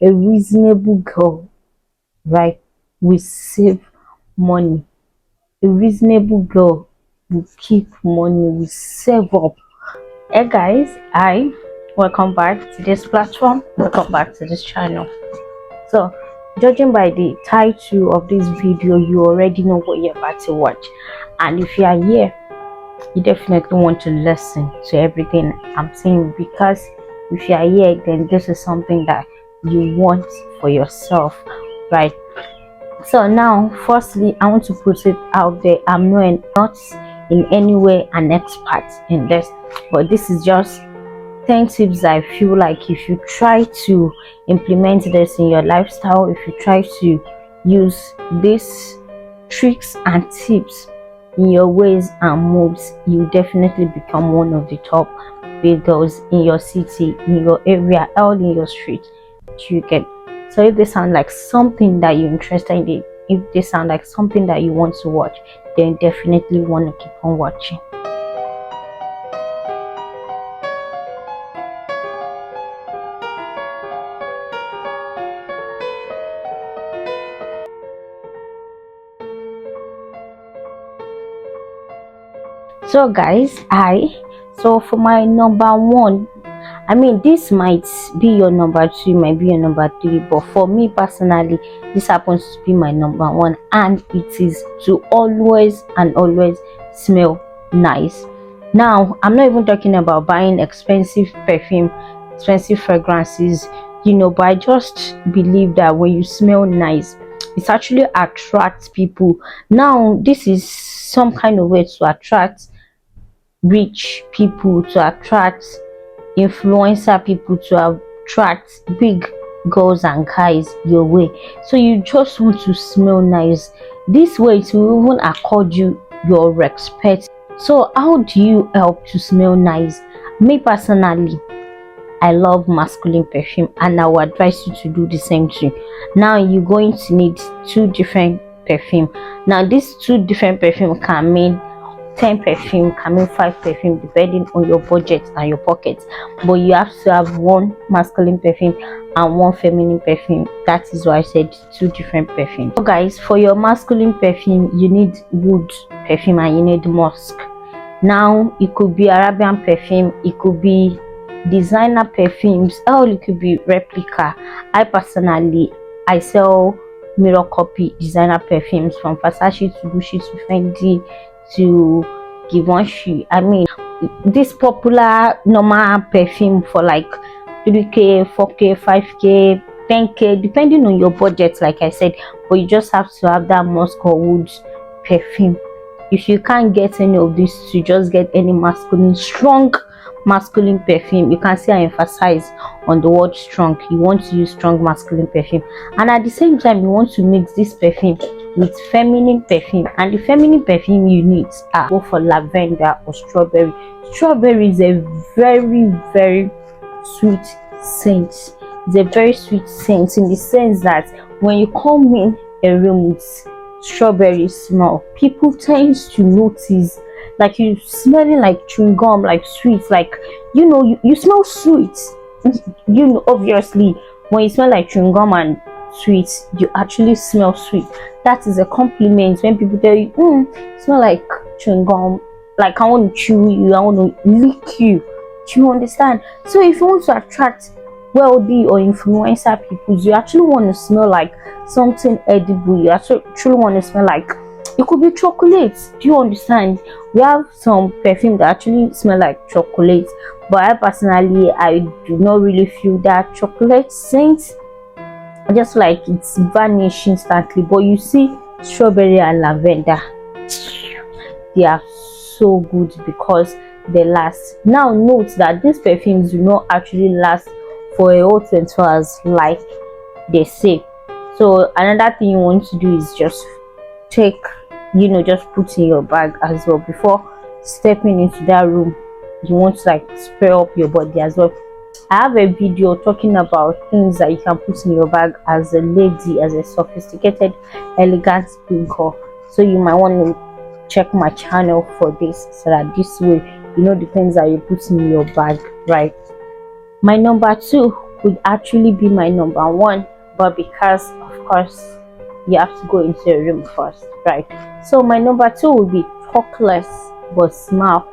A reasonable girl, right, will save money. A reasonable girl will keep money, will save up. Hey guys, hi, welcome back to this platform, welcome back to this channel. So judging by the title of this video, you already know what you're about to watch, and if you are here, you definitely want to listen to everything I'm saying, because if you are here, then this is something that you want for yourself, right? So now, firstly, I want to put it out there, I'm not in any way an expert in this, but this is just 10 tips I feel like if you try to implement this in your lifestyle, if you try to use these tricks and tips in your ways and moves, you definitely become one of the top big girls in your city, in your area, or in your street. You get. So if they sound like something that you're interested in, if they sound like something that you want to watch, then definitely want to keep on watching. So guys, so for my number one, I mean, this might be your number two, might be your number three, but for me personally, this happens to be my number one, and it is to always and always smell nice. Now, I'm not even talking about buying expensive perfume, expensive fragrances, but I just believe that when you smell nice, it actually attracts people. Now, this is some kind of way to attract rich people, to attract influencer people, to attract big girls and guys your way. So you just want to smell nice. This way it will even accord you your respect. So how do you help to smell nice? Me personally, I love masculine perfume, and I will advise you to do the same too. Now you're going to need two different perfume. Now these two different perfume can mean 10 perfume, can mean 5 perfume, depending on your budget and your pocket. But you have to have one masculine perfume and one feminine perfume. That is why I said two different perfumes. So guys, for your masculine perfume, you need wood perfume and you need musk. Now it could be Arabian perfume, it could be designer perfumes, or it could be replica. I sell mirror copy designer perfumes, from Versace to Gucci to Fendi to Givenchy. I mean, this popular normal perfume for like 3k, 4k, 5k, 10k, depending on your budget, like I said. But you just have to have that musk or wood perfume. If you can't get any of these, you just get any masculine, strong masculine perfume. You can see I emphasize on the word strong. You want to use strong masculine perfume, and at the same time you want to mix this perfume with feminine perfume. And the feminine perfume you need go for lavender or strawberry. Strawberry is a very sweet scent. It's a very sweet scent, in the sense that when you come in a room with strawberry smell, people tend to notice, like you smelling like chewing gum, like sweet, like you smell sweet. Obviously when you smell like chewing gum and sweet, you actually smell sweet. That is a compliment when people tell you, you smell like chewing gum, like I want to chew you, I want to lick you. Do you understand? So if you want to attract wealthy or influencer people, you actually want to smell like something edible. You actually want to smell like, it could be chocolate. Do you understand? We have some perfume that actually smell like chocolate, but I personally, I do not really feel that chocolate scent. I just like it's vanish instantly. But you see, strawberry and lavender, they are so good because they last. Now note that these perfumes do not actually last for a whole 24 hours like they say. So another thing you want to do is just take, just put in your bag as well. Before stepping into that room, you want to like spray up your body as well. I have a video talking about things that you can put in your bag as a lady, as a sophisticated, elegant girl. So you might want to check my channel for this, so that this way the things that you put in your bag, right? My number two would actually be my number one, but because of course you have to go into a room first, right? So my number two would be talk less but smile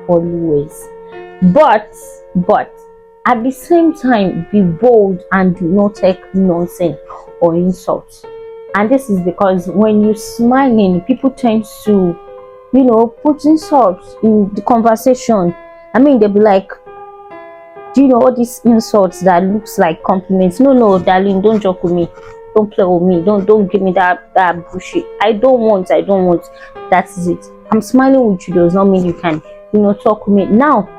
always. But at the same time, be bold and do not take nonsense or insults. And this is because when you smiling, people tend to, put insults in the conversation. I mean, they'll be like, do you know all these insults that looks like compliments? No, darling, don't joke with me. Don't play with me. Don't give me that bullshit. I don't want. That is it. I'm smiling with you does not mean you can, talk with me. Now,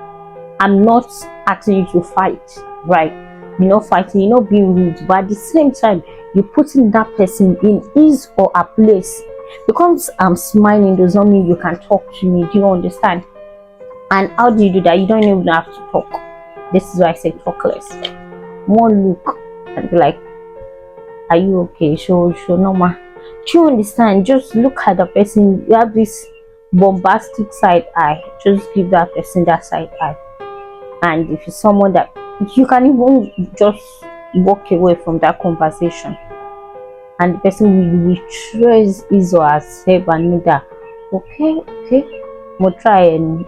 I'm not asking you to fight, right? You're not fighting, you're not being rude, but at the same time, you're putting that person in his or her place. Because I'm smiling does not mean you can talk to me. Do you understand? And how do you do that? You don't even have to talk. This is why I say talk less. One look and be like, are you okay? Sure, normal. Do you understand? Just look at the person. You have this bombastic side eye. Just give that person that side eye. And if it's someone that you can even just walk away from that conversation, and the person will retrace his or herself and know that okay, we'll try and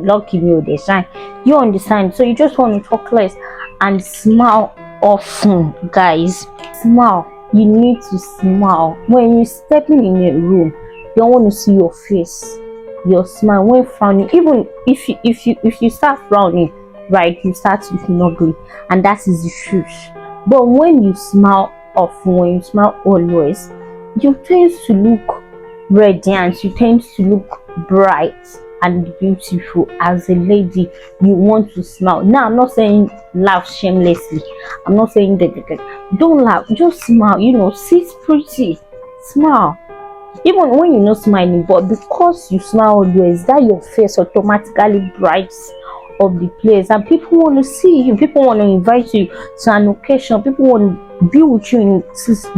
lucky me with the shine. You understand? So you just want to talk less and smile often, guys. Smile. You need to smile when you're stepping in a room. You don't want to see your face, your smile when frowning. Even if you start frowning, right, you start looking ugly, and that is the truth. But when you smile often, when you smile always, you tend to look radiant, you tend to look bright and beautiful. As a lady, you want to smile. Now, I'm not saying laugh shamelessly. I'm not saying that don't laugh, just smile. Sit pretty, smile. Even when you're not smiling, but because you smile always, that your face automatically brights of the place, and people want to see you, people want to invite you to an occasion, people want to be with you in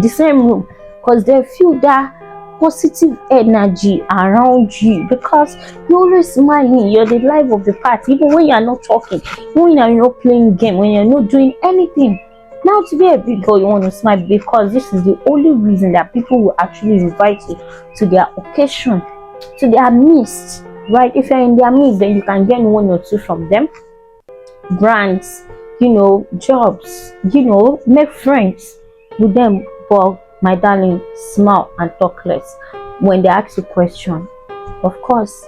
the same room because they feel that positive energy around you, because you're always smiling. You're the life of the party, even when you're not talking, when you're not playing game, when you're not doing anything. Now, to be a big girl, you want to smile because this is the only reason that people will actually invite you to their occasion, to their midst, right? If you're in their midst, then you can get one or two from them. Brands, jobs, make friends with them. But my darling, smile and talk less. When they ask you a question, of course,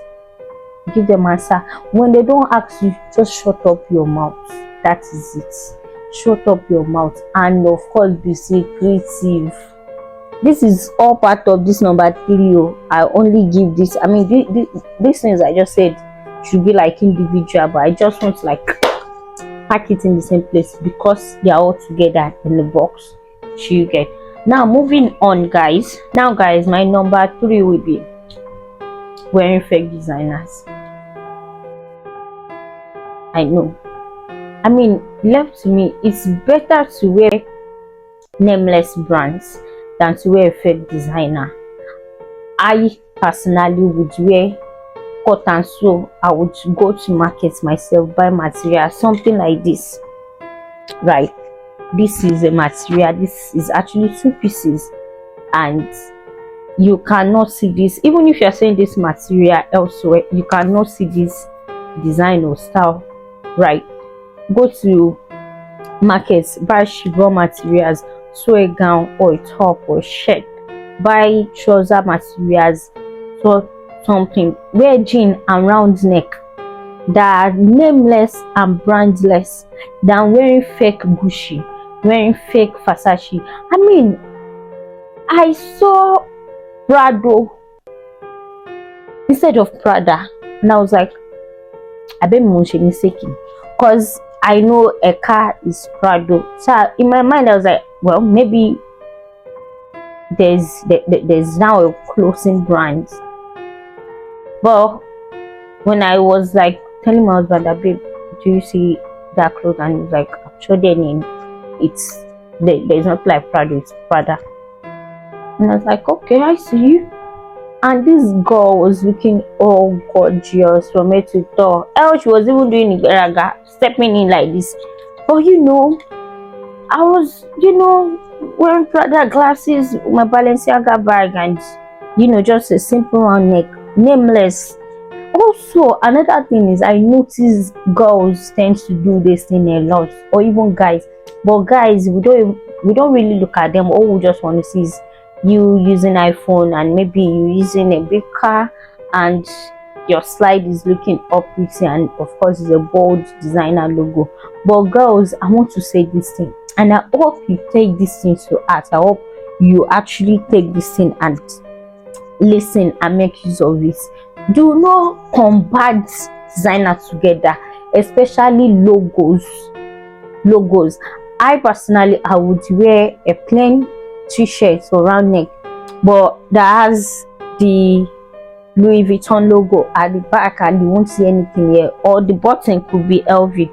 give them answer. When they don't ask you, just shut up your mouth. That is it. Shut up your mouth, and of course, be secretive. This is all part of this number 3. I only give this. I mean, these things I just said should be like individual, but I just want to like pack it in the same place because they are all together in the box. You get. Now, moving on, guys. Now, guys, my number 3 will be wearing fake designers. I know. I mean, left to me, it's better to wear nameless brands than to wear a fake designer. I personally would wear cut and sew. I would go to market myself, buy material, something like this, right? This is a material. This is actually 2 pieces, and you cannot see this. Even if you are saying this material elsewhere, you cannot see this design or style, right? Go to markets, buy raw materials, sew a gown or a top or a shirt, buy trouser materials, sew something, wear jean and round neck that are nameless and brandless than wearing fake Gucci, wearing fake Versace. I mean, I saw Prado instead of Prada, and I was like, I bet mistaken, because I know a car is Prado. So in my mind, I was like, well, maybe there's now a clothing brand. But when I was like telling my husband that, babe, do you see that clothes? And he was like, I'm sure they're in. There's not like Prado, it's Prada. And I was like, okay, I see you. And this girl was looking all gorgeous from head to toe. Hell, she was even doing Iberaga, stepping in like this. But I was, wearing Prada glasses, my Balenciaga bag, and just a simple round neck, nameless. Also, another thing is I notice girls tend to do this thing a lot, or even guys. But guys, we don't really look at them. All we just want to see is you using iPhone, and maybe you using a big car, and your slide is looking up pretty, and of course it's a bold designer logo. But girls, I want to say this thing, and I hope you take this thing to heart. I hope you actually take this thing and listen and make use of it. Do not combat designer together, especially logos. I personally, I would wear a plain t-shirt or round neck, but that has the Louis Vuitton logo at the back, and you won't see anything here, or the button could be LV,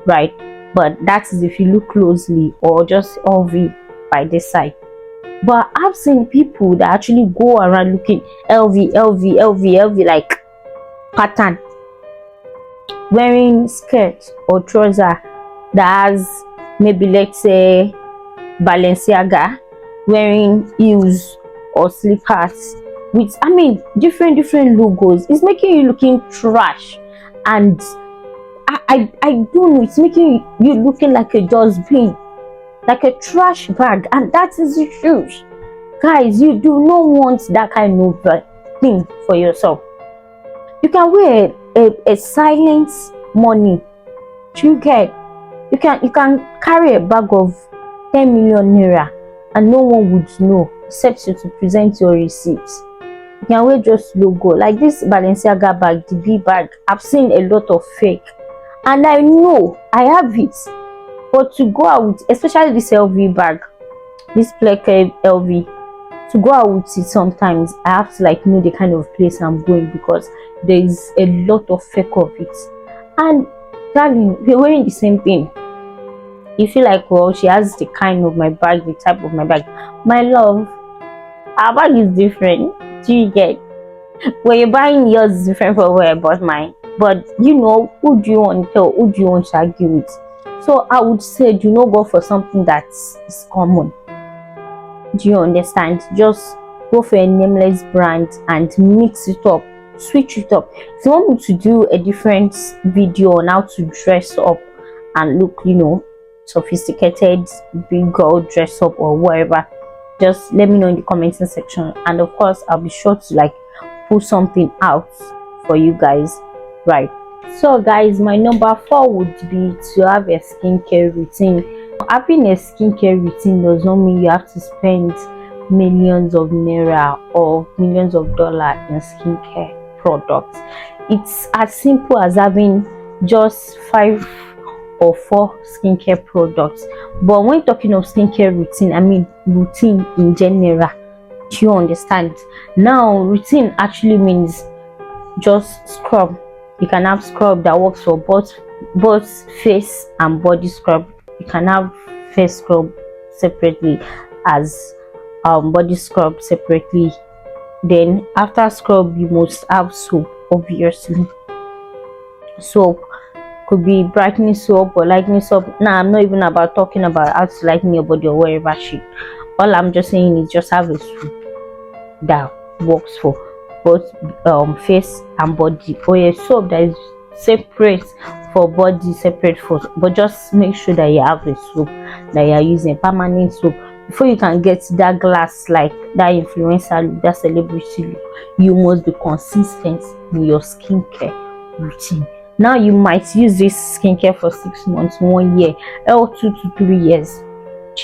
right? But that is if you look closely, or just LV by this side. But I've seen people that actually go around looking LV like pattern, wearing skirt or trouser that has maybe, let's say, Balenciaga, wearing heels or slippers with, different logos. It's making you looking trash, and I don't know, it's making you looking like a dustbin, like a trash bag, and that is huge. Guys, you do not want that kind of thing for yourself. You can wear a silent money. You can carry a bag of 10 million naira and no one would know except you to present your receipts. You can wear just logo like this Balenciaga bag, the B bag. I've seen a lot of fake, and I know I have it. But to go out with, especially this LV bag, this black LV, to go out with it, sometimes I have to know the kind of place I'm going, because there is a lot of fake of it. And darling, we're wearing the same thing. You feel like, well, she has the kind of my bag, the type of my bag. My love, our bag is different. Do you get? When you're buying yours is different from where I bought mine. But who do you want to tell? Who do you want to argue with? So I would say, do not go for something that is common. Do you understand? Just go for a nameless brand and mix it up, switch it up. If you want me to do a different video on how to dress up and look, sophisticated, big girl dress up or whatever, just let me know in the commenting section, and of course I'll be sure to put something out for you guys, right? So guys, my number 4 would be to have a skincare routine. Having a skincare routine does not mean you have to spend millions of naira or millions of dollars in skincare products. It's as simple as having just 5 or 4 skincare products. But when talking of skincare routine, I mean routine in general. Do you understand? Now, routine actually means just scrub. You can have scrub that works for both face and body scrub. You can have face scrub separately as body scrub separately. Then after scrub, you must have soap, obviously. Soap could be brightening soap or lightening soap. Now, I'm not even about talking about how to lighten your body or whatever shit. All I'm just saying is just have a soap that works for both face and body, or a soap that is separate for body, separate for, but just make sure that you have a soap that you are using, permanent soap, before you can get that glass like that influencer look, that celebrity look. You must be consistent in your skincare routine. Now, you might use this skincare for 6 months, 1 year, or 2 to 3 years.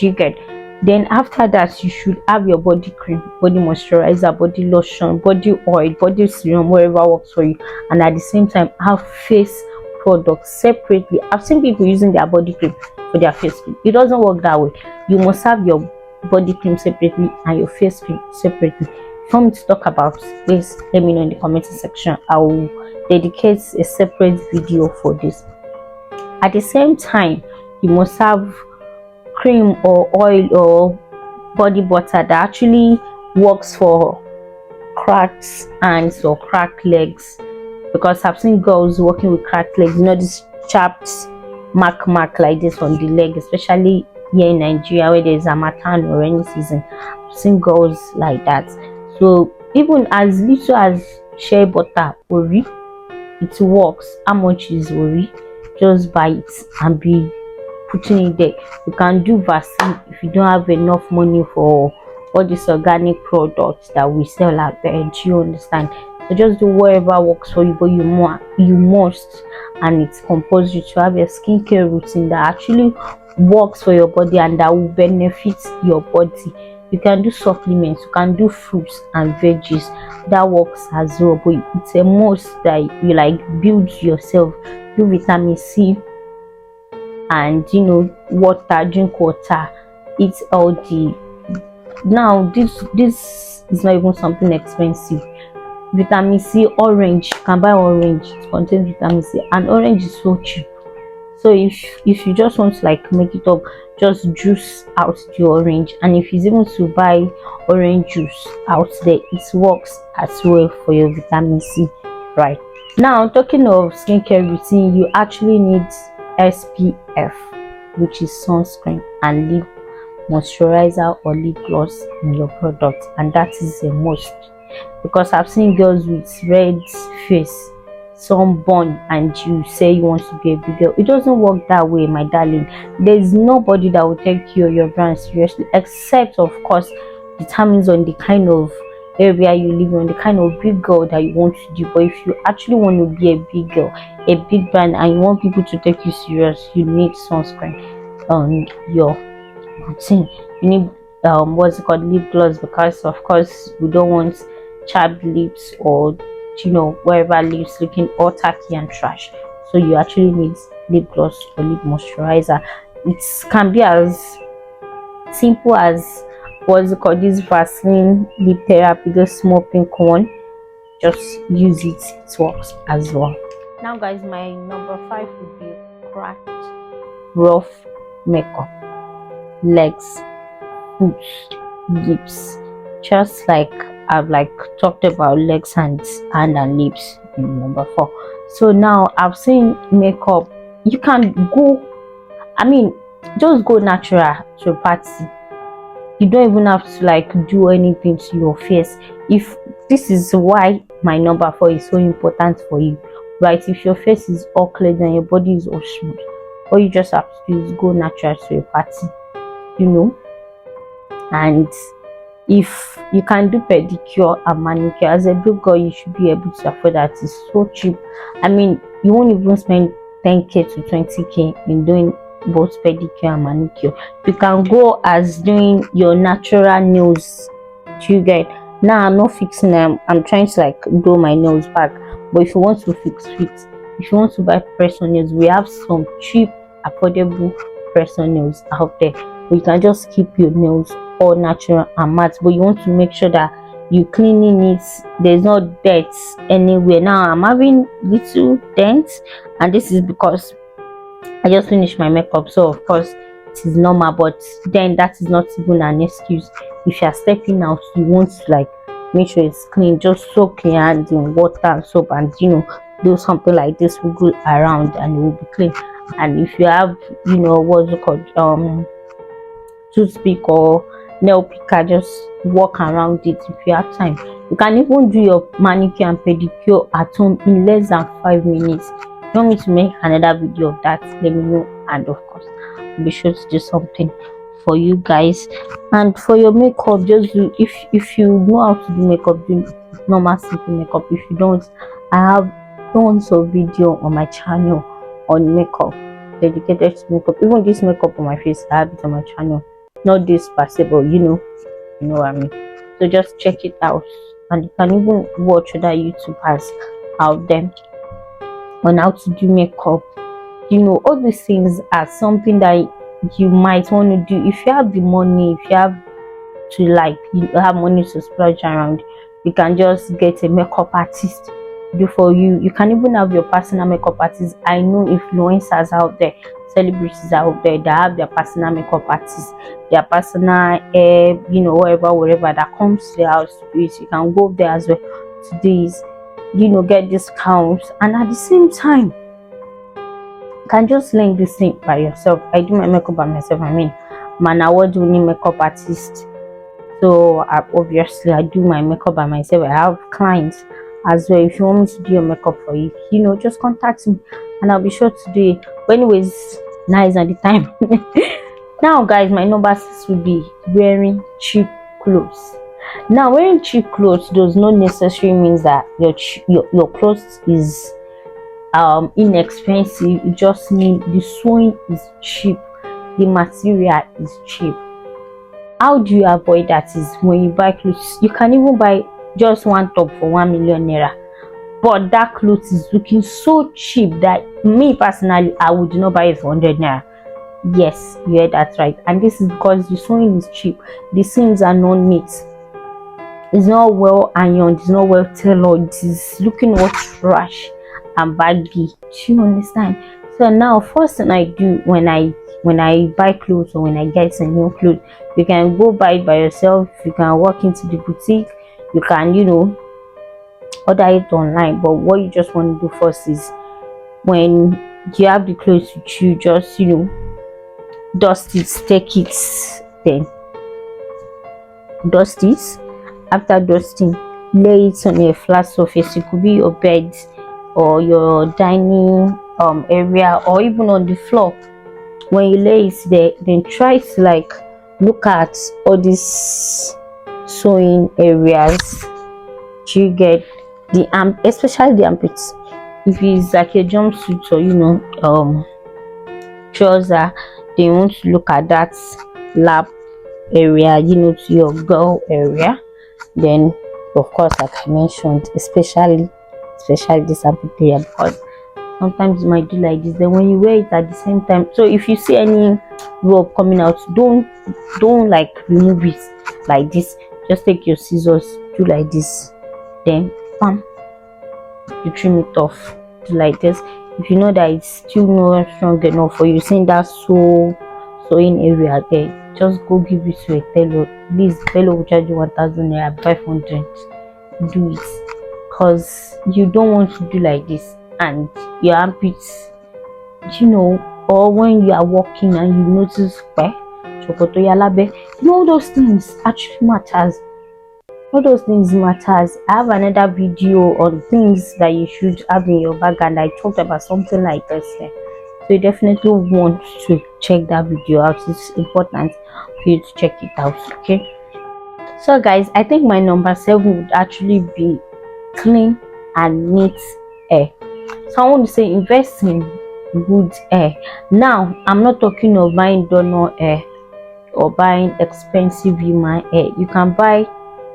You get? Then after that, you should have your body cream, body moisturizer, body lotion, body oil, body serum, wherever works for you. And at the same time, have face products separately. I've seen people using their body cream for their face cream. It doesn't work that way. You must have your body cream separately and your face cream separately. If you want me to talk about, please let me know in the comment section. I will dedicate a separate video for this. At the same time, you must have cream or oil or body butter that actually works for cracked hands or cracked legs, because I've seen girls working with cracked legs, this chapped mark like this on the leg, especially here in Nigeria where there's Harmattan or rainy season. I've seen girls like that. So even as little as shea butter ori, it works. How much is ori? Just buy it and be putting it there. You can do vaccine if you don't have enough money for all these organic products that we sell out there. Do you understand? So just do whatever works for you, but you must, and it's compulsory to have a skincare routine that actually works for your body and that will benefit your body. You can do supplements, you can do fruits and veggies, that works as well, but it's a must that you like build yourself. Do vitamin C and water, drink water, eat healthy. Now this is not even something expensive. Vitamin C, orange, you can buy orange, it contains vitamin C, and orange is so cheap. So if you just want to like make it up, just juice out the orange, and if it's even to buy orange juice out there, it works as well for your vitamin C. Right now, talking of skincare routine, you actually need SPF, which is sunscreen, and lip moisturizer or lip gloss in your product, and that is a must, because I've seen girls with red face, sunburn, and you say you want to be a big girl. It doesn't work that way, my darling. There's nobody that will take you or your brand seriously, except of course determines on the kind of area you live in, the kind of big girl that you want to do. But if you actually want to be a big girl, a big brand, and you want people to take you serious, you need sunscreen on your routine. You need what's it called, lip gloss, because of course we don't want chapped lips or wherever lips looking all tacky and trash. So you actually need lip gloss or lip moisturizer. It can be as simple as what's it called, this Vaseline lip therapy, the small pink one. Just use it, it works as well. Now guys, my number 5 would be cracked rough makeup, legs, foot, lips. Just like I've talked about legs, hands, and lips in number 4. So now I've seen makeup, you can go, just go natural to a party. You don't even have to do anything to your face. If this is why my number 4 is so important for you, right? If your face is all clean and your body is all smooth, all you just have to do is go natural to a party, and if you can do pedicure and manicure as a big girl, you should be able to afford that. It's so cheap. You won't even spend 10k to 20k in doing both pedicure and manicure. You can go as doing your natural nails. Do you get? Now I'm not fixing them, I'm trying to grow my nails back. But if you want to fix it, if you want to buy press-on nails, we have some cheap affordable press-on nails out there. You can just keep your nails all natural and matte, but you want to make sure that you cleaning it, there's no dirt anywhere. Now I'm having little dents, and this is because I just finished my makeup, so of course it is normal, but then that is not even an excuse. If you are stepping out, you want to make sure it's clean, just soak your hands in water and soap, and do something like this, wiggle around, and it will be clean. And if you have what's it called, toothpick or nail picker, just walk around it. If you have time, you can even do your manicure and pedicure at home in less than 5 minutes. If you want me to make another video of that, let me know, and of course I'll be sure to do something for you guys. And for your makeup, just do, if you know how to do makeup, do normal simple makeup. If you don't, I have tons of video on my channel on makeup, dedicated to makeup. Even this makeup on my face, I have it on my channel. Not this possible, you know what I mean. So just check it out, and you can even watch other YouTubers out there on how to do makeup. All these things are something that you might want to do if you have the money. If you have you have money to splurge around, you can just get a makeup artist do for you. You can even have your personal makeup artist. I know influencers out there, celebrities out there that have their personal makeup artists, their personal hair, whatever that comes to their house to do it. You can go there as well to do this, get discounts, and at the same time you can just learn this thing by yourself. I do my makeup by myself. I'm an award-winning makeup artist. So obviously I do my makeup by myself. I have clients as well. If you want me to do your makeup for you, just contact me and I'll be sure to do it. But anyways, nice at the time. Now guys, my number 6 will be wearing cheap clothes. Now wearing cheap clothes does not necessarily means that your clothes is inexpensive. It just means the sewing is cheap, the material is cheap. How do you avoid that? Is when you buy clothes, you can even buy just one top for 1 million naira, but that clothes is looking so cheap that me personally I would not buy it for 100 naira. Yes, you heard that right. And this is because the sewing is cheap, the seams are not neat, it's not well ironed, it's not well tailored, it's looking all trash and baggy. Do you understand? So now first thing I do when I buy clothes, or when I get a new clothes, you can go buy it by yourself, you can walk into the boutique, you can order it online. But what you just want to do first is, when you have the clothes with you, just dust it, take it, then dust it. After dusting, lay it on a flat surface. It could be your bed or your dining area, or even on the floor. When you lay it there, then try to look at all these sewing areas. You get the especially the armpits. If it's like a jumpsuit or trouser, then you want to look at that lap area, to your girl area. Then of course, like I mentioned, especially this armpit area, because sometimes you might do like this, then when you wear it at the same time, so if you see any rope coming out, don't remove it like this. Just take your scissors, do like this, then bam, you trim it off. Do like this. If you know that it's still not strong enough for you, seeing that sewing area there, just go give it to a tailor. Please, tailor will charge you 1,000 naira, 500. Do it, because you don't want to do like this and your armpits, or when you are walking and you notice all those things actually matters. All those things matters. I have another video on things that you should have in your bag, and I talked about something like this here. So you definitely want to check that video out. It's important for you to check it out. Okay, so guys, I think my number 7 would actually be clean and neat hair. So I want to say, invest in good hair. Now I'm not talking of buying donor hair or buying expensive human hair. You can buy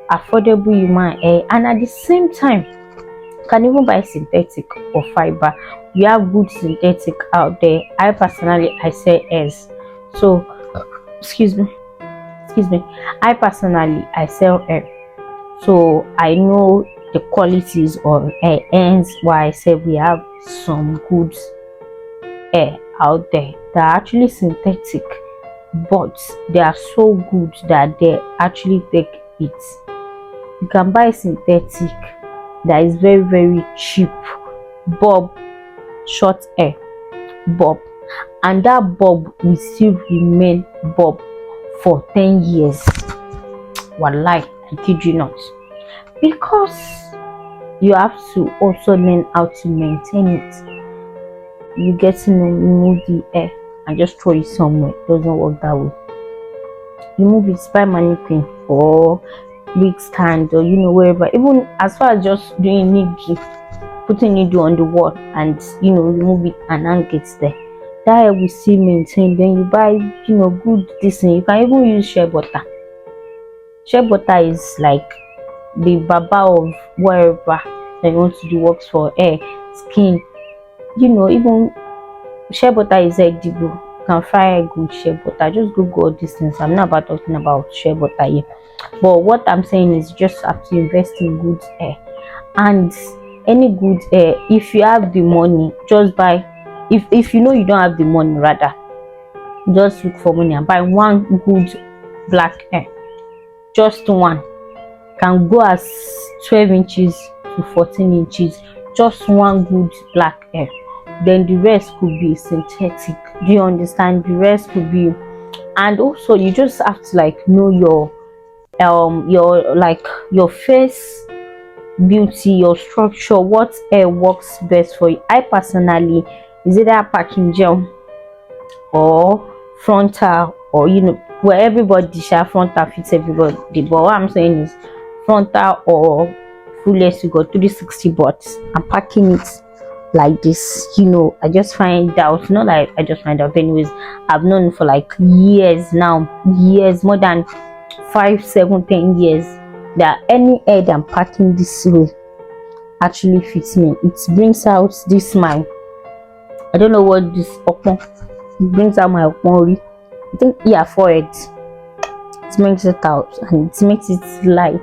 affordable human hair, and at the same time you can even buy synthetic or fiber. You have good synthetic out there. I personally sell hairs, so excuse me, I personally sell hair, so I know the qualities of hair, hence why I said we have some good hair out there that are actually synthetic, but they are so good that they actually take it. You can buy synthetic that is very, very cheap, bob, short hair bob, and that bob will still remain bob for 10 years. Wallahi, I kid you not, because you have to also learn how to maintain it. You get to remove the hair and just throw it somewhere. It doesn't work that way. Remove it, buy mannequin or wig stand, or wherever. Even as far as just doing needle, putting needle on the wall and remove it and hang it there. That hair will still maintain. Then you buy good this thing. You can even use shea butter. Shea butter is like the baba of wherever that you want to do works for hair, skin. Even shea butter is edible. You can fry a good shea butter. Just Google all these things. I'm not about talking about shea butter here, but what I'm saying is just have to invest in good hair. And any good hair, if you have the money, just buy. If you know you don't have the money, rather just look for money and buy one good black hair. Just one. Can go as 12 inches to 14 inches. Just one good black hair. Then the rest could be synthetic. Do you understand? The rest could be And also you just have to like know your face beauty, your structure, what hair works best for you. I personally is either packing gel or frontal, or where everybody shall frontal fits everybody, but what I'm saying is frontal or fullest you got 360, but I'm packing it like this. I just find out, not like I just find out, anyways, I've known for like years now, years, more than 5 7 10 years, that any head I'm packing this way actually fits me. It brings out this smile. I don't know what this opon brings out, my opon. I think, yeah, forehead. It makes it out and it makes it light.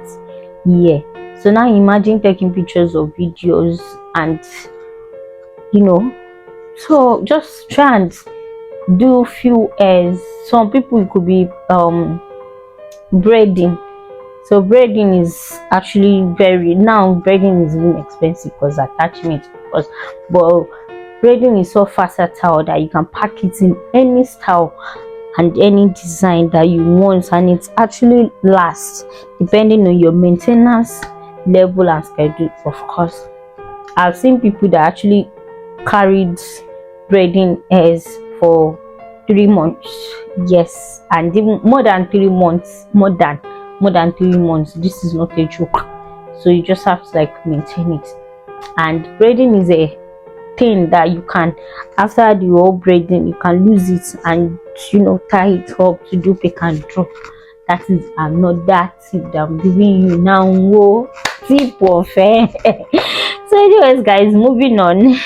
Yeah. So now imagine taking pictures or videos, and so just try and do few hairs. Some people, it could be braiding. So braiding is actually braiding is even expensive because attachment, because but braiding is so versatile that you can pack it in any style and any design that you want, and it actually lasts depending on your maintenance level and schedule. Of course, I've seen people that actually carried braiding hairs for 3 months, yes, and even more than 3 months, more than 3 months. This is not a joke. So you just have to like maintain it. And braiding is a thing that you can, after the whole braiding, you can lose it and tie it up to do pick and drop. That is another tip that I'm giving you now. Whoa, tip of So anyways, guys, moving on.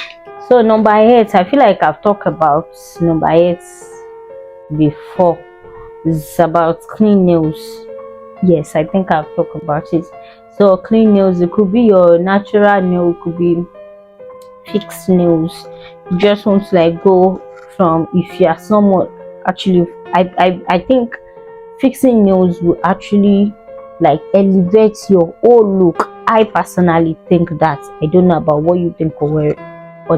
So number 8, I feel like I've talked about number 8 before. It's about clean nails. Yes, I think I've talked about it. So clean nails, it could be your natural nail, it could be fixed nails. You just want to like go from, if you are someone actually, I think fixing nails will actually like elevate your whole look. I personally think that. I don't know about what you think or what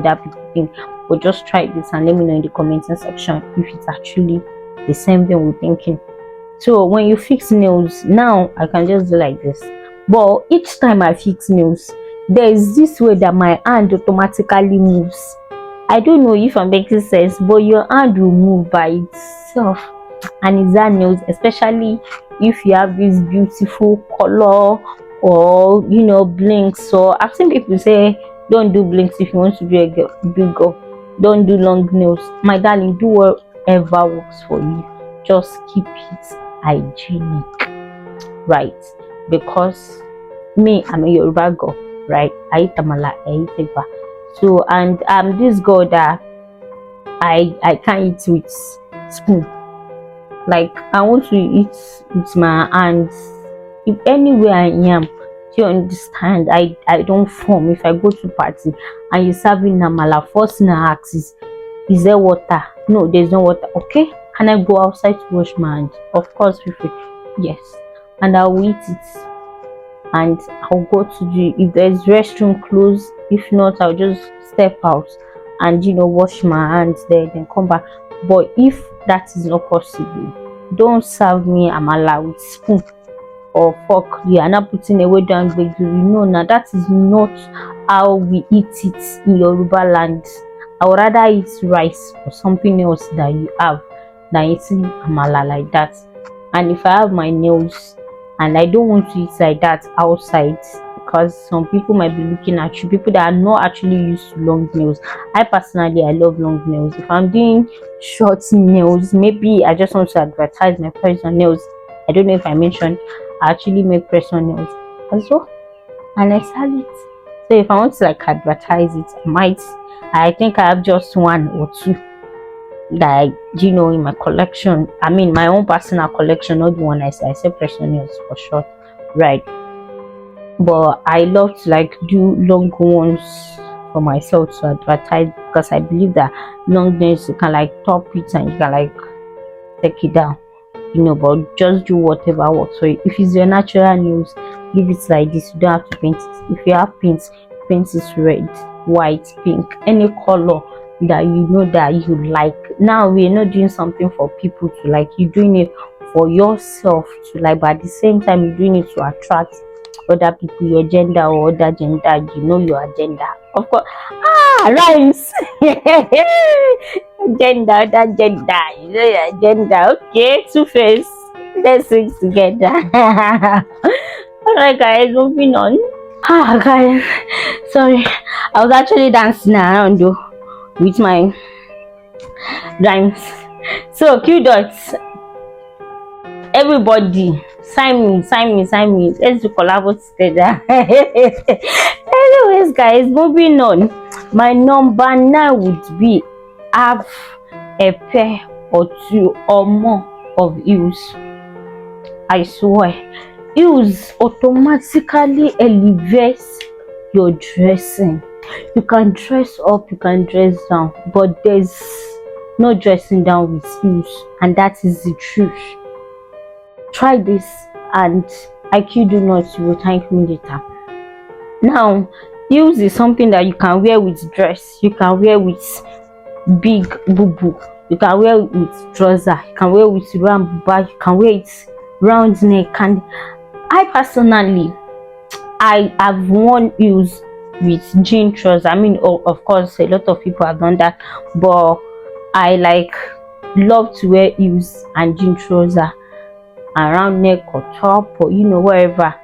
other people think, but just try this and let me know in the commenting section if it's actually the same thing we're thinking. So when you fix nails, now I can just do like this, but each time I fix nails, there is this way that my hand automatically moves. I don't know if I'm making sense, but your hand will move by itself. And it's that nails, especially if you have this beautiful color or blinks. So I've seen people say don't do blinks if you want to be a big girl. Don't do long nails, my darling. Do whatever works for you. Just keep it hygienic, right? Because me, I'm a Yoruba girl, right? I eat amala, I eat eba. So, and I'm this girl that I can't eat with spoon. Like, I want to eat with my hands. If anywhere I am, you understand, I don't form. If I go to party and you're serving amala, first thing I ask is there water? No, there's no water. Okay, can I go outside to wash my hands? Of course, yes. And I'll eat it, and I'll go to if there's restroom close. If not, I'll just step out and wash my hands there, then come back. But if that is not possible, don't serve me amala with spoon or fork. You are not putting away down gbegiri. Now that is not how we eat it in Yoruba land. I would rather eat rice or something else that you have than eating amala like that. And if I have my nails and I don't want to eat like that outside, because some people might be looking at you, people that are not actually used to long nails. I personally, I love long nails. If I'm doing short nails, maybe I just want to advertise my press-on nails. I don't know if I mentioned I actually make press-on nails as well, and I sell it. So if I want to like advertise it, I think I have just 1 or 2 that in my collection. I mean my own personal collection, not the one I say press-on nails for short, right? But I love to like do long ones for myself to advertise, because I believe that long nails, you can like top it and you can like take it down, but just do whatever works for you. If it's your natural nails, leave it like this. You don't have to paint it. If you have paint it red, white, pink, any color that you know that you like. Now we're not doing something for people to like, you're doing it for yourself to like, but at the same time you're doing it to attract other people, your gender or other gender, you know your agenda. Of course, rhymes. Gender, that gender, you know your agenda. Okay, Two Face. Let's sing together. Alright guys, moving on. Guys, sorry. I was actually dancing around though with my rhymes. So Q dots. Everybody, sign me. Let's do collabo together. Anyways, guys, moving on. My number 9 would be have a pair or two or more of heels. I swear, heels automatically elevates your dressing. You can dress up, you can dress down, but there's no dressing down with heels, and that is the truth. Try this, and I kid you not, you will thank me later. Now, heels is something that you can wear with dress, you can wear with big boo, you can wear with trouser, you can wear with round bag, you can wear it round neck. And I personally, I have worn heels with jean trousers. I mean, of course a lot of people have done that, but I like love to wear heels and jean trousers around neck or top, or you know, wherever.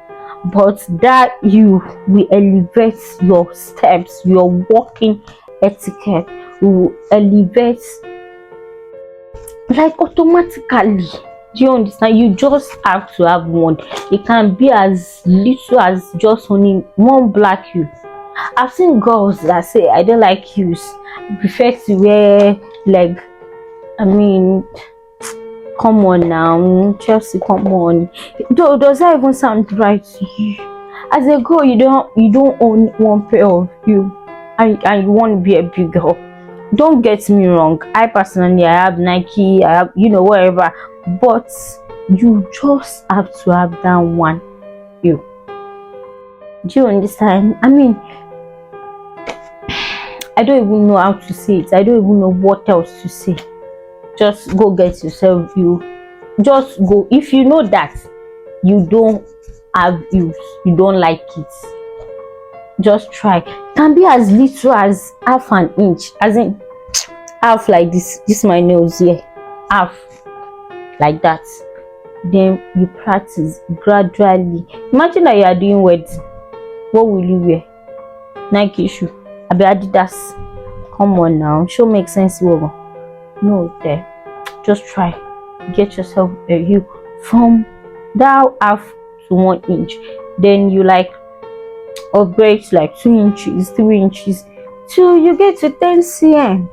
But that you will elevate your steps, your walking etiquette will elevate like automatically. Do you understand? You just have to have one. It can be as little as just only one black hue. I've seen girls that say, I don't like hues, I prefer to wear like, I mean, come on now, Chelsea, come on. Does that even sound right to you? As a girl, you don't own one pair of you, and you want to be a big girl. Don't get me wrong, I personally, I have Nike, I have, you know, whatever, but you just have to have that one you. Do you understand? I mean, I don't even know how to say it. I don't even know what else to say. Just go get yourself you. Just go. If you know that you don't have use, you don't like it, just try. It can be as little as half an inch, as in half like this. This is my nose here, half like that. Then you practice gradually. Imagine that you are doing wedding. What will you wear? Nike shoe, abi Adidas? Come on now, show make sense. No, there. Just try. Get yourself a heel from that half to 1 inch. Then you like upgrade to like 2 inches, 3 inches, till you get to 10 cm.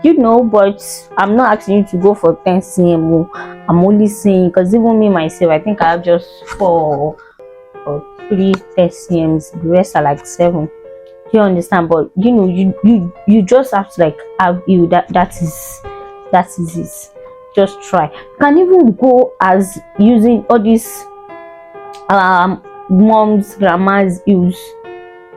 You know, but I'm not asking you to go for 10 cm. I'm only saying, because even me myself, I think I have just 4 or 3 10 cms. The rest are like 7. You understand? But you know, you just have to like have you. That is it. Just try. You can even go as using all these moms, grandmas use.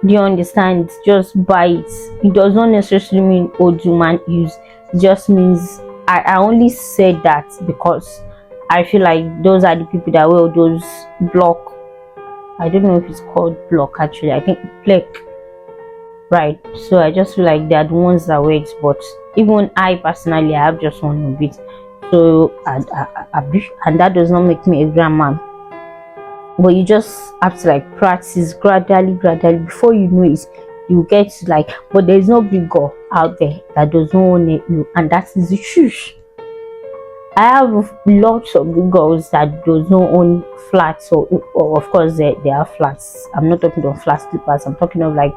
Do you understand? Just buy it. It does not necessarily mean old woman use. It just means I only said that because I feel like those are the people that wear those block. I don't know if it's called block actually. I think black. Right. So I just feel like they are the ones that wear it. But even I personally, I have just one of it. So and that does not make me a grandma. But you just have to like practice gradually before you know it, you get to like. But there's no big girl out there that does not own you, and that is the truth. I have lots of big girls that does not own flats, or of course they are flats. I'm not talking of flat slippers, I'm talking of like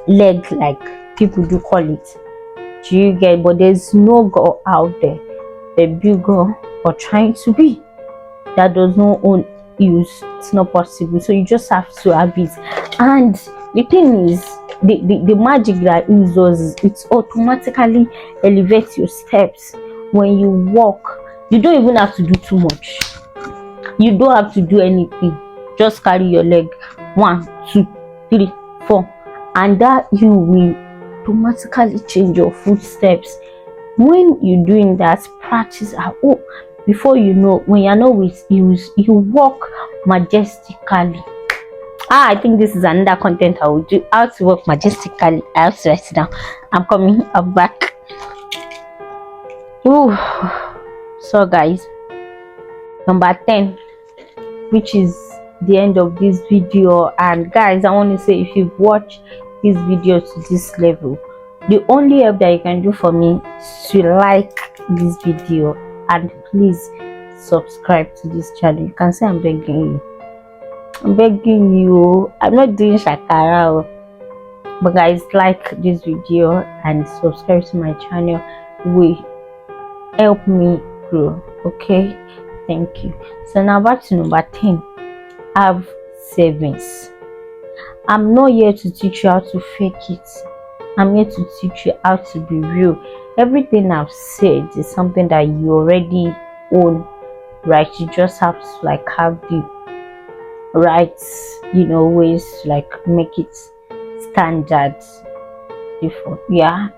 leg, like people do call it. Do you get? But there's no girl out there, a big girl or trying to be, that does not own use. It's not possible. So you just have to have it. And the thing is, the magic that it does is it automatically elevates your steps. When you walk, you don't even have to do too much. You don't have to do anything. Just carry your leg 1 2 3 4, and that you will automatically change your footsteps. When you're doing that, practice at home. Before you know, when you're not with you walk majestically. I think this is another content I will do. How to walk majestically. I have to write it down. I'm coming. I'm back. Ooh. So guys, number 10, which is the end of this video. And guys, I want to say, if you've watched this video to this level, the only help that you can do for me is to like this video and please subscribe to this channel. You can say I'm begging you. I'm begging you. I'm not doing shakara, but guys, like this video and subscribe to my channel. Will help me grow. Okay, thank you. So now back to number 10. Have savings. I'm not here to teach you how to fake it. I'm here to teach you how to be real. Everything I've said is something that you already own, right? You just have to like have the right, ways to like make it standard. Default, yeah,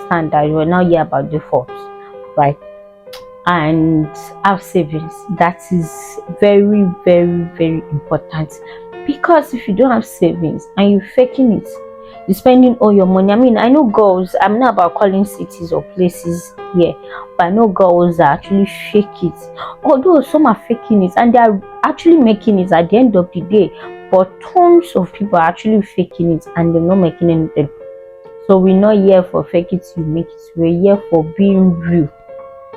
standard. We're not here about default, right? And have savings. That is very, very, very important, because if you don't have savings and you're faking it, you're spending all your money. I mean, I know girls, I'm not about calling cities or places here, but I know girls that actually fake it, although some are faking it and they are actually making it at the end of the day, but tons of people are actually faking it and they're not making anything. So we're not here for fake it you make it. We're here for being real.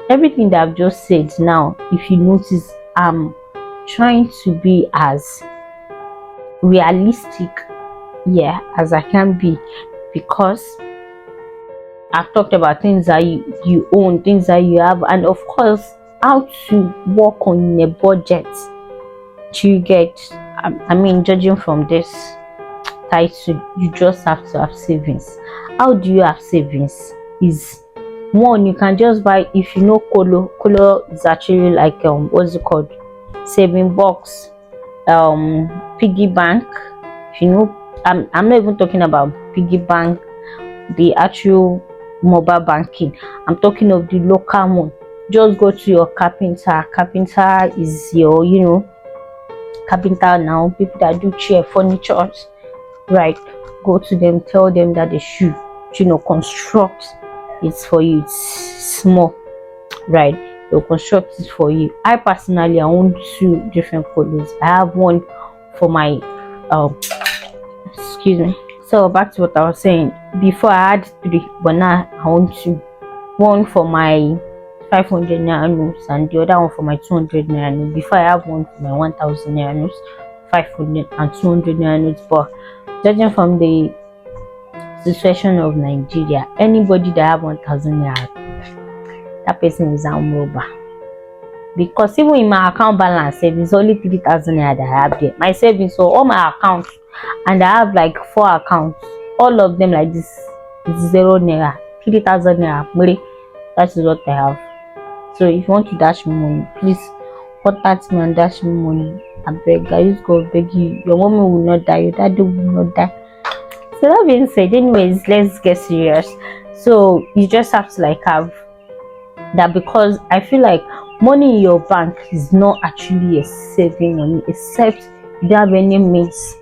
Everything that I've just said now, if you notice, I'm trying to be as realistic, as I can be, because I've talked about things that you own, things that you have, and of course how to work on a budget to get. I mean, judging from this title, you just have to have savings. How do you have savings? Is one, you can just buy, if you know Kolo is actually like what's it called, saving box, piggy bank. If you know, I'm not even talking about piggy bank, the actual mobile banking. I'm talking of the local one. Just go to your carpenter. Carpenter is your carpenter now, people that do chair, furniture, right? Go to them, tell them that they should construct it for you. It's small, right? They'll construct it for you. I personally, I own 2 different colors. I have one for my excuse me. So back to what I was saying. Before I had 3, but now I own 2. One for my 500 naira notes and the other one for my 200 naira notes. Before I have one for my 1000 naira notes, 500 and 200 naira notes. But judging from the situation of Nigeria, anybody that have 1000 naira, that person is a robber. Because even in my account balance, it's only 3000 naira that I have there. My savings, so all my accounts, and I have like 4 accounts, all of them like this, it's 0 naira, 3000 naira. That is what I have. So if you want to dash me money, please contact me and dash me money. I beg, I just go beg you. Your mommy will not die, your daddy will not die. So that being said, anyways, let's get serious. So you just have to like have that, because I feel like money in your bank is not actually a saving money, except you don't have any means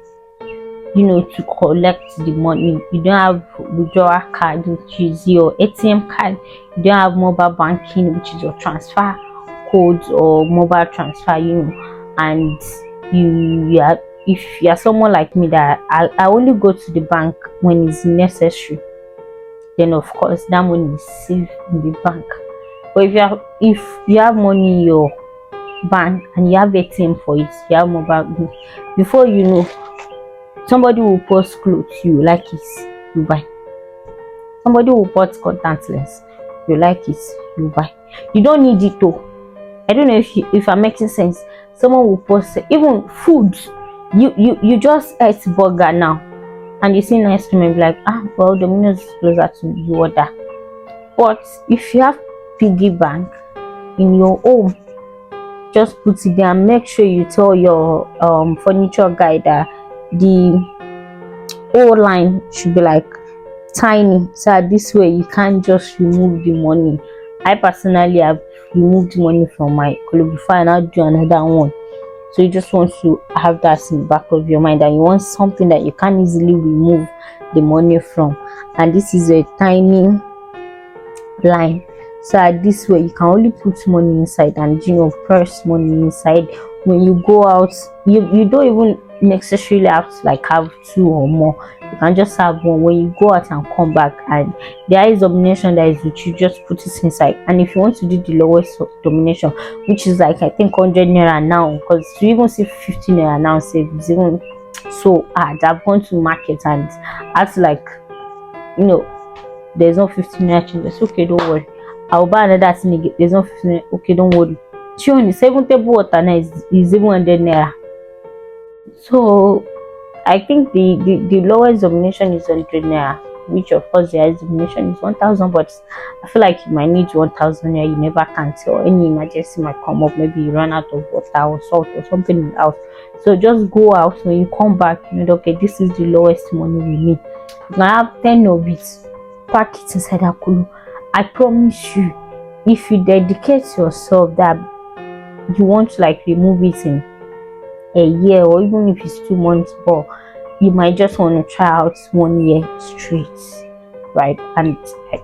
to collect the money. You don't have withdrawal card, which is your ATM card. You don't have mobile banking, which is your transfer codes or mobile transfer, and if you are someone like me that I only go to the bank when it's necessary, then of course that money is safe in the bank. But if you have money in your bank and you have ATM for it, you have mobile, before you know, somebody will post clothes, you like it, you buy. Somebody will post contact lens, you like it, you buy. You don't need it though. I don't know if I'm making sense. Someone will post even food. You just ate burger now and you see nice cream and be like, well, Domino's is closer to you order. But if you have piggy bank in your home, just put it there and make sure you tell your furniture guy that the whole line should be like tiny, so that this way you can't just remove the money. I personally have removed money from my colo before and I'll do another one. So you just want to have that in the back of your mind, that you want something that you can easily remove the money from. And this is a tiny line, so that this way you can only put money inside and press money inside. When you go out, you don't even necessarily have to like have two or more. You can just have one. When you go out and come back, and there is domination that is with you, just put it inside. And if you want to do the lowest domination, which is like I think 100 naira now, because to even see 50 naira now save is even so hard. I've gone to market and asked like, there's no 15 naira change. It's okay, don't worry, I'll buy another thing again. There's no 15 naira. Okay, don't worry. Tune 7 table water now is even 100 naira. So I think the lowest domination is 100 naira, which of course the highest domination is 1,000. But I feel like you might need 1,000 naira. You never can tell. Any emergency might come up. Maybe you run out of water or salt or something in the house. So just go out. When you come back, okay, this is the lowest money we need. You can have 10 of it. Pack it inside that kulu. I promise you, if you dedicate yourself that you want to like remove it in a year, or even if it's 2 months, but you might just want to try out 1 year straight, right? And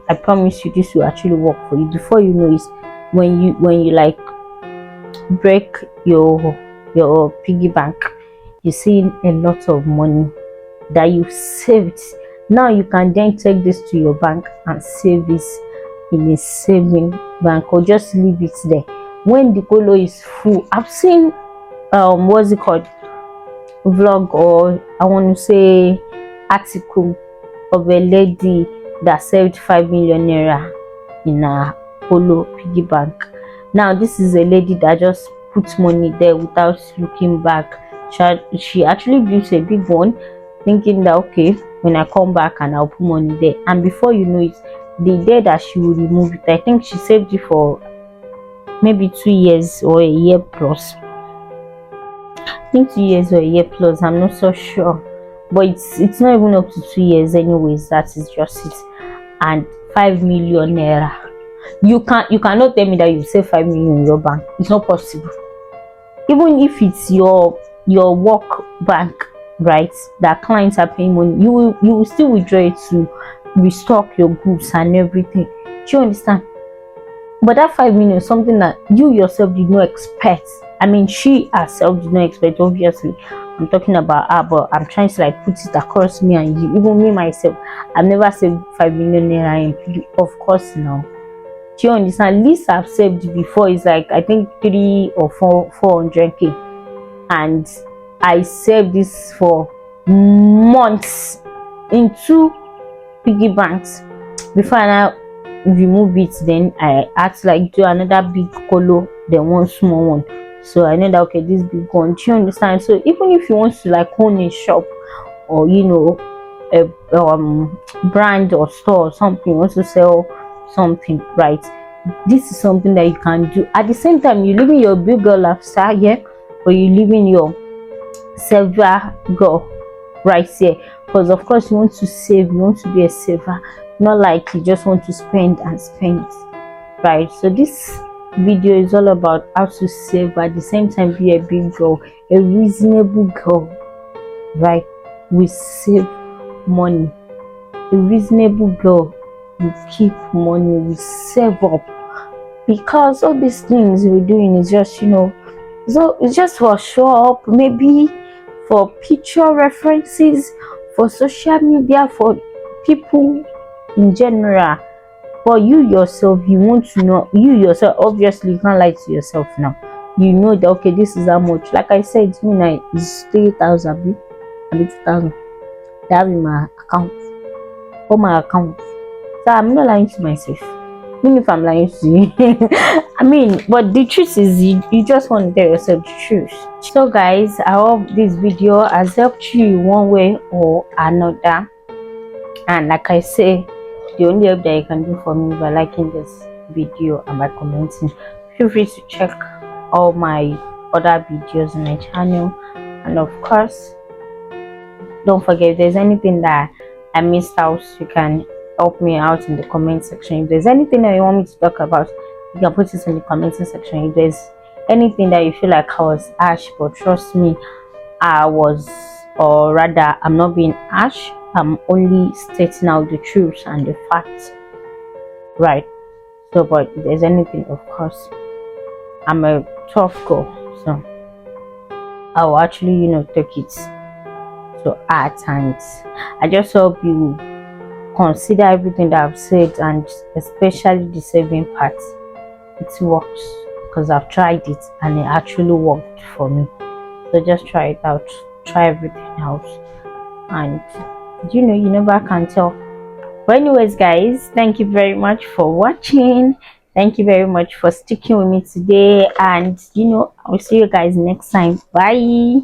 I promise you, this will actually work for you. Before you know it, when you like break your piggy bank, you see a lot of money that you saved. Now you can then take this to your bank and save it in a saving bank, or just leave it there. When the colo is full, I've seen what's it called, vlog, or I want to say article of a lady that saved 5 million naira in a colo piggy bank. Now this is a lady that just puts money there without looking back. She actually built a big one, thinking that okay, when I come back and I'll put money there, and before you know it, the day that she will remove it, I think she saved it for maybe 2 years or a year plus. I think 2 years or a year plus, I'm not so sure, but it's not even up to 2 years anyways. That is just it. And 5 million naira, you cannot tell me that you save 5 million in your bank. It's not possible. Even if it's your work bank, right, that clients are paying money, you will still withdraw it to restock your goods and everything. Do you understand? But that 5 million is something that you yourself did not expect. I mean, she herself did not expect, obviously. I'm talking about her, but I'm trying to like put it across me and you. Even me myself, I've never saved 5 million naira in, of course, now. Do you understand? Least I've saved before is like I think 3 or 400k, and I saved this for months in 2 piggy banks before I now remove it. Then I had to like do another big colo, then one small one. So I know that okay, this big one. Do you understand? So even if you want to like own a shop, or a brand or store or something, you want to sell something, right? This is something that you can do. At the same time, you live in your big girl lifestyle here, or you live in your saver girl right here, because of course you want to save, you want to be a saver, not like you just want to spend and spend, right? So this video is all about how to save, but at the same time be a big girl, a reasonable girl, right? We save money. A reasonable girl will keep money, we save up, because all these things we're doing is just so it's just for show up, maybe for picture references, for social media, for people in general. But you yourself, you want to know, you yourself, obviously you can't lie to yourself now. You know that okay, this is how much. Like I said, me now is 3,000 and 2,000 they have in my account, or my account. So I'm not lying to myself, even if I'm lying to you. I mean, but the truth is you just want to tell yourself the truth. So guys, I hope this video has helped you in one way or another. And like I say, the only help that you can do for me is by liking this video and by commenting. Feel free to check all my other videos on my channel, and of course don't forget, if there's anything that I missed out, you can help me out in the comment section. If there's anything that you want me to talk about, you can put it in the commenting section. If there's anything that you feel like I was harsh, but trust me, I was, or rather I'm not being harsh, I'm only stating out the truth and the facts, right? So but if there's anything, of course, I'm a tough girl, so I'll actually take it to heart. And I just hope you consider everything that I've said, and especially the saving part. It works because I've tried it and it actually worked for me. So just try it out, try everything out, and you never can tell. But anyways, guys, thank you very much for watching. Thank you very much for sticking with me today, and I'll see you guys next time. Bye.